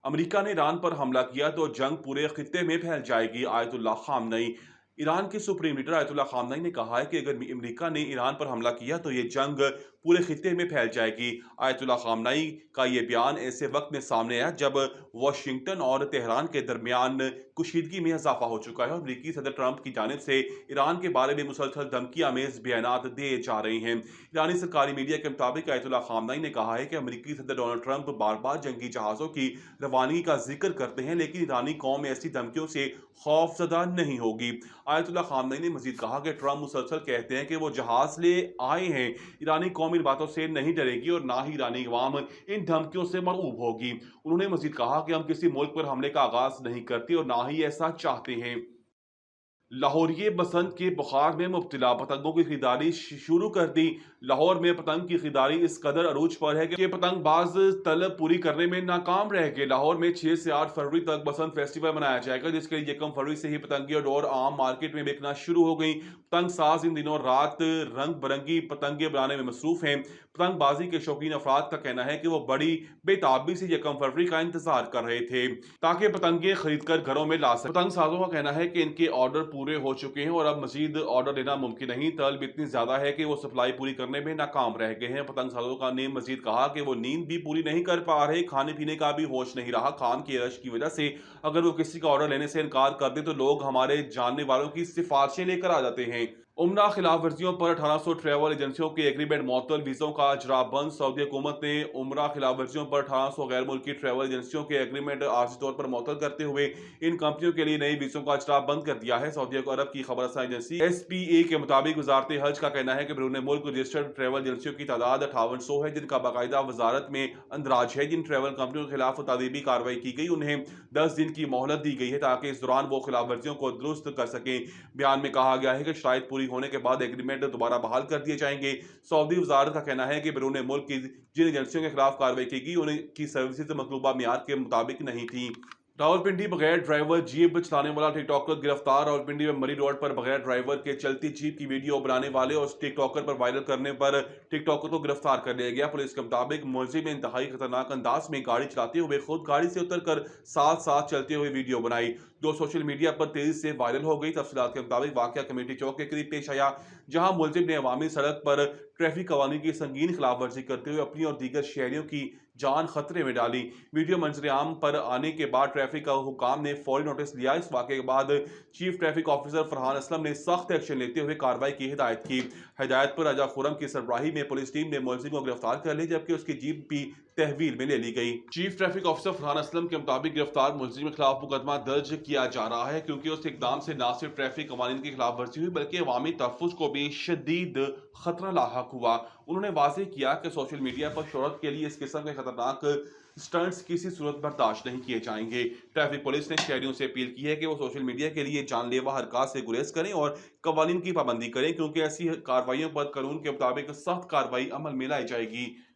America ने Iran पर हमला किया तो जंग पूरे खित्ते में फैल जाएगी। आयतुल्लाह खामनई। ईरान के सुप्रीम लीडर आयतुल्लाह खामनई ने कहा है कि अगर अमेरिका ने ईरान पर हमला किया तो ये जंग पूरे खित्ते में फैल जाएगी। आयतुल्लाह खामनई का ये बयान ऐसे वक्त में सामने आया जब वाशिंगटन और तेहरान के दरमियान कुशीदगी में इजाफा हो चुका है और अमेरिकी सदर ट्रंप की जानिब से ईरान के बारे में मुसलसल धमकी आमेज बयानात दिए जा रहे हैं। ईरानी सरकारी मीडिया के मुताबिक आयतुल्लाह खामनई ने कहा है कि अमेरिकी सदर डोनाल्ड ट्रंप बार बार जंगी जहाज़ों की रवानगी का जिक्र करते हैं, लेकिन ईरानी कौम ऐसी धमकियों से खौफजदा नहीं होगी। आयतुल्लाह खामनई ने मजीद कहा कि ट्रंप मुसलसल कहते हैं कि वो जहाज ले आए हैं। ईरानी कौम इन बातों से नहीं डरेगी और ना ही ईरानी अवाम इन धमकियों से मरऊब होगी। उन्होंने मजीद कहा कि हम किसी मुल्क पर हमले का आगाज नहीं करते और ना ही ऐसा चाहते हैं। लाहौरिये बसंत के बुखार में मुब्तला, पतंगों की खरीदारी शुरू कर दी। लाहौर में पतंग की खरीदारी इस कदर अरूज पर है कि पतंगबाज तलब पूरी करने में नाकाम रह गए। लाहौर में 6 से 8 फरवरी तक बसंत फेस्टिवल मनाया जाएगा, जिसके लिए 1 फरवरी से ही पतंगी और डोर आम मार्केट में बिकना शुरू हो गई। पतंग साज इन दिनों रात रंग बिरंगी पतंगे बनाने में मसरूफ हैं। पतंगबाजी के शौकीन अफराद का कहना है कि वो बड़ी बेताबी से 1 फरवरी का इंतजार कर रहे थे ताकि पतंगे खरीद कर घरों में ला सकें। पतंग साजों का कहना है कि इनके ऑर्डर पूरे हो चुके हैं और अब मजीद ऑर्डर लेना मुमकिन नहीं। तलब इतनी ज्यादा है कि वो सप्लाई पूरी करने में नाकाम रह गए हैं। पतंग साजों का ने मजीद कहा कि वो नींद भी पूरी नहीं कर पा रहे, खाने पीने का भी होश नहीं रहा। खान के रश की वजह से अगर वो किसी का ऑर्डर लेने से इनकार कर दे तो लोग हमारे जानने वालों की सिफारिशें लेकर आ जाते हैं। उम्रा खिलाफ वर्जियों पर 1800 ट्रैवल एजेंसियों के एग्रीमेंट मुअत्तल, वीजों का अजरा बंद। सऊदी हुकूमत ने उम्रा खिलाफ वर्जियों पर 1800 गैर मुल्की ट्रैवल एजेंसियों के एग्रीमेंट आर्जी तौर पर मुअत्तल करते हुए इन कंपनियों के लिए नई वीजों का अजरा बंद कर दिया है। सऊदी अरब की खबरसां एजेंसी SPA के मुताबिक वजारत हज का कहना है कि बैरून मुल्क रजिस्टर्ड ट्रैवल एजेंसियों की तादाद 5800 है, जिनका बाकायदा वजारत में अंदराज है। जिन ट्रैवल कंपनियों के खिलाफ तादीबी कार्रवाई की गई उन्हें 10 दिन की मोहलत दी गई है ताकि इस दौरान वो खिलाफ वर्जियों को दुरुस्त कर सकें। बयान में कहा गया है कि शराइत पूरी होने के बाद एग्रीमेंट दोबारा बहाल कर दिए जाएंगे। सऊदी वजारत का कहना है कि बैरून मुल्क की जिन एजेंसियों के खिलाफ कार्रवाई की गई उनकी सर्विसेज मतलूबा मियार के मुताबिक नहीं थी। रावलपिंडी बगैर ड्राइवर जीप चलाने वाला टिकटॉकर गिरफ्तार। रावलपिंडी में मरी रोड पर बगैर ड्राइवर के चलती जीप की वीडियो बनाने वाले और टिकटॉकर पर वायरल करने पर टिकटॉकर को गिरफ्तार कर लिया गया। पुलिस के मुताबिक मुलजिम ने इंतहाई खतरनाक अंदाज में गाड़ी चलाते हुए खुद गाड़ी से उतरकर साथ साथ चलते हुए वीडियो बनाई, जो सोशल मीडिया पर तेजी से वायरल हो गई। तफसीलात के मुताबिक वाकया कमेटी चौक के करीब पेश आया, जहां मुलजिम ने अवामी सड़क पर ट्रैफिक कवानीन की संगीन खिलाफ वर्जी करते हुए अपनी और दीगर शहरियों की जान खतरे में डाली। वीडियो मंजर आम पर आने के बाद ट्रैफिक का हुकाम ने फौरी नोटिस लिया। इस वाक़े के बाद chief traffic officer Farhan Aslam ने सख्त एक्शन लेते हुए कार्रवाई की हिदायत की। हिदायत पर राजा खुरम की सरबराही में पुलिस टीम ने मुलजिम को गिरफ्तार कर लिया, जबकि उसकी जीप भी तहवील में ले ली गई। Chief traffic officer Farhan Aslam के मुताबिक गिरफ्तार मुलजिम के खिलाफ मुकदमा दर्ज किया जा रहा है, क्योंकि उस इकदाम से न सिर्फ ट्रैफिक कवानीन की खिलाफ वर्जी हुई बल्कि अवामी तहफ़्फ़ुज़ को भी शदीद खतरा लाहक हुआ। उन्होंने वाज़ेह किया कि सोशल मीडिया पर शोहरत के लिए इस किस्म के खतरनाक स्टंट्स किसी सूरत बर्दाश्त नहीं किए जाएंगे। ट्रैफिक पुलिस ने शहरियों से अपील की है कि वो सोशल मीडिया के लिए जानलेवा हरकत से गुरेज करें और कवानीन की पाबंदी करें, क्योंकि ऐसी कार्रवाइयों पर कानून के मुताबिक सख्त कार्रवाई अमल में लाई जाएगी।